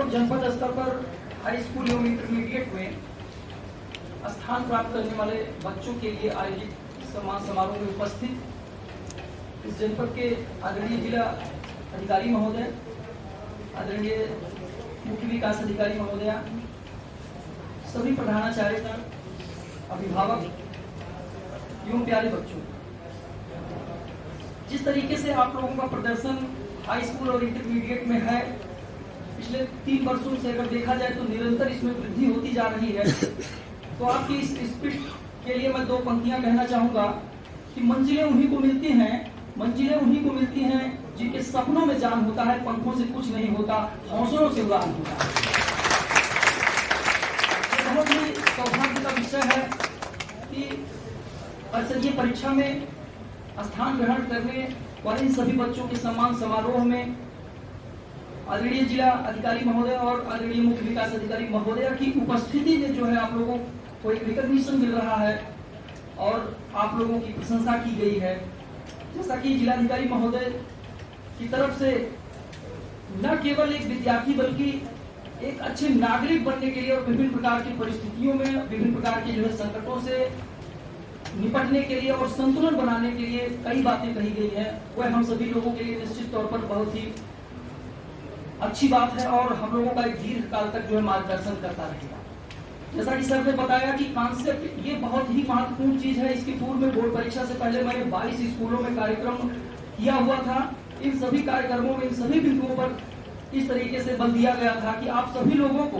और जनपद स्तर पर हाई स्कूल एवं इंटरमीडिएट में स्थान प्राप्त करने वाले बच्चों के लिए आयोजित सम्मान समारोह में उपस्थित इस जनपद के आदरणीय जिला अधिकारी महोदय, आदरणीय मुख्य विकास अधिकारी महोदया, सभी प्रधानाचार्य, अभिभावक एवं प्यारे बच्चों, जिस तरीके से आप लोगों का प्रदर्शन हाई स्कूल और इंटरमीडिएट में है, पिछले 3 वर्षों से अगर देखा जाए तो निरंतर इसमें वृद्धि होती जा रही है। तो आपकी इस स्पीड के लिए मैं 2 पंक्तियां कहना चाहूंगा कि मंजिलें उन्हीं को मिलती हैं जिनके सपनों में जान होता है, पंखों से कुछ नहीं होता, हौसलों से उड़ान होता है। बहुत ही सौभाग्य का विषय है कि परिषदीय परीक्षा में स्थान ग्रहण करने वाले इन सभी बच्चों के सम्मान समारोह में आदरणीय जिला अधिकारी महोदय और आदरणीय मुख्य विकास अधिकारी महोदया की उपस्थिति में जो है आप लोगों को एक रिकॉग्निशन मिल रहा है और आप लोगों की प्रशंसा की गई है। जैसा कि जिलाधिकारी महोदय की तरफ से न केवल एक विद्यार्थी बल्कि एक अच्छे नागरिक बनने के लिए और विभिन्न प्रकार की परिस्थितियों में विभिन्न प्रकार के जो है संकटों से निपटने के लिए और संतुलन बनाने के लिए कई बातें कही गई हैं, वह हम सभी लोगों के लिए निश्चित तौर पर बहुत ही अच्छी बात है और हम लोगों का एक दीर्घ काल तक जो है मार्गदर्शन करता रहेगा। जैसा कि सर ने बताया कि कॉन्सेप्ट ये बहुत ही महत्वपूर्ण चीज है। इसकी पूर्व में बोर्ड परीक्षा से पहले मैंने 22 स्कूलों में कार्यक्रम किया हुआ था। इन सभी कार्यक्रमों में इन सभी बिंदुओं पर इस तरीके से बल दिया गया था कि आप सभी लोगों को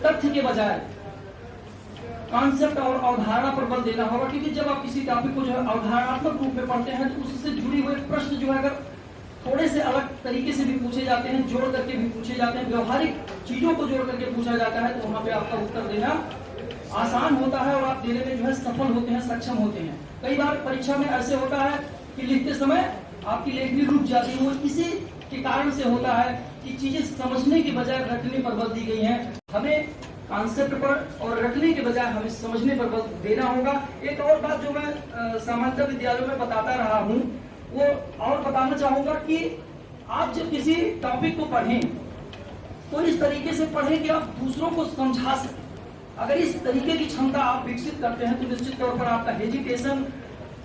तथ्य के बजाय कॉन्सेप्ट और अवधारणा पर बल देना होगा, क्योंकि जब आप किसी टॉपिक को जो है अवधारणात्मक रूप में पढ़ते हैं तो उससे जुड़े हुए प्रश्न जो है अगर थोड़े से अलग तरीके से भी पूछे जाते हैं, जोड़ करके भी पूछे जाते हैं, व्यवहारिक चीजों को जोड़ करके पूछा जाता है, तो वहां पे आपका उत्तर देना आसान होता है और आप देने में जो है सफल होते हैं, सक्षम होते हैं। कई बार परीक्षा में ऐसे होता है कि लिखते समय आपकी लेखनी रुक जाती है, वो इसी के कारण से होता है कि चीजें समझने के बजाय रटने पर बल दी गई है। हमें कॉन्सेप्ट पर और रटने के बजाय हमें समझने पर बल देना होगा। एक और बात जो मैं सामान्य विद्यालयों में बताता रहा हूँ, वो और बताना चाहूंगा कि आप जब किसी टॉपिक को पढ़ें तो इस तरीके से पढ़ें कि आप दूसरों को समझा सकें। अगर इस तरीके की क्षमता आप विकसित करते हैं तो निश्चित तौर पर आपका हेजिटेशन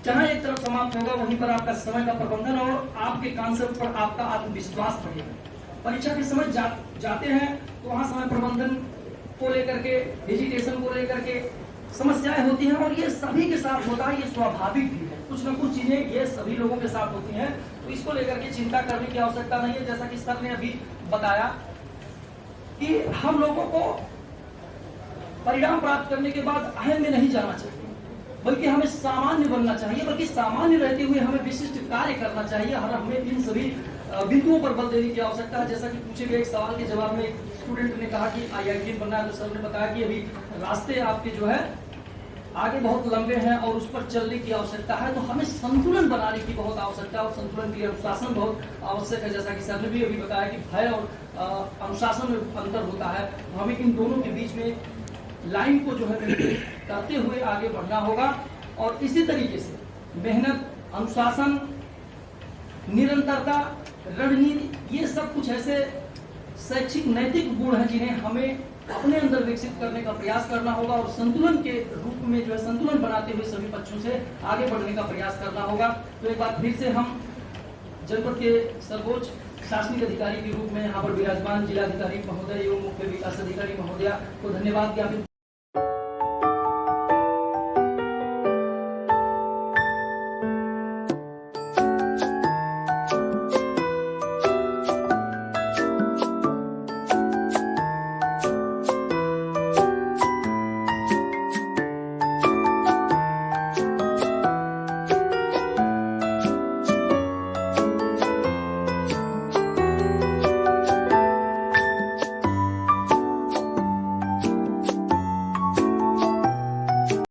जहां एक तरफ समाप्त होगा, वहीं पर आपका समय का प्रबंधन और आपके कॉन्सेप्ट पर आपका आत्मविश्वास बढ़ेगा। परीक्षा के समय जाते हैं तो वहां समय प्रबंधन को लेकर के, हेजिटेशन को लेकर के समस्याएं होती हैं और ये सभी के साथ होता है, ये स्वाभाविक भी है। कुछ न कुछ चीजें ये सभी लोगों के साथ होती हैं, तो इसको लेकर के चिंता करने की आवश्यकता नहीं है। जैसा कि सर ने अभी बताया कि हम लोगों को परिणाम प्राप्त करने के बाद अहम में नहीं जाना चाहिए, बल्कि हमें सामान्य बनना चाहिए, बल्कि सामान्य रहते हुए हमें विशिष्ट कार्य करना चाहिए। हमें इन सभी बिंदुओं पर बल देने की आवश्यकता है। जैसा कि पूछे गए एक सवाल के जवाब में एक स्टूडेंट ने कहा कि IIT बनना है, तो सर ने बताया कि अभी रास्ते आपके जो है आगे बहुत लंबे हैं और उस पर चलने की आवश्यकता है। तो हमें संतुलन बनाने की बहुत आवश्यकता है और संतुलन के लिए अनुशासन बहुत आवश्यक है। जैसा कि सर ने भी अभी बताया कि भय और अनुशासन में अंतर होता है, तो हमें इन दोनों के बीच में लाइन को जो है करते हुए आगे बढ़ना होगा। और इसी तरीके से मेहनत, अनुशासन, निरंतरता, रणनीति, ये सब कुछ ऐसे शैक्षिक नैतिक गुण हैं जिन्हें हमें अपने अंदर विकसित करने का प्रयास करना होगा और संतुलन के रूप में जो है संतुलन बनाते हुए सभी बच्चों से आगे बढ़ने का प्रयास करना होगा। तो एक बार फिर से हम जनपद के सर्वोच्च शासनिक अधिकारी के रूप में यहाँ पर विराजमान जिलाधिकारी महोदय एवं मुख्य विकास अधिकारी महोदया को धन्यवाद ज्ञापित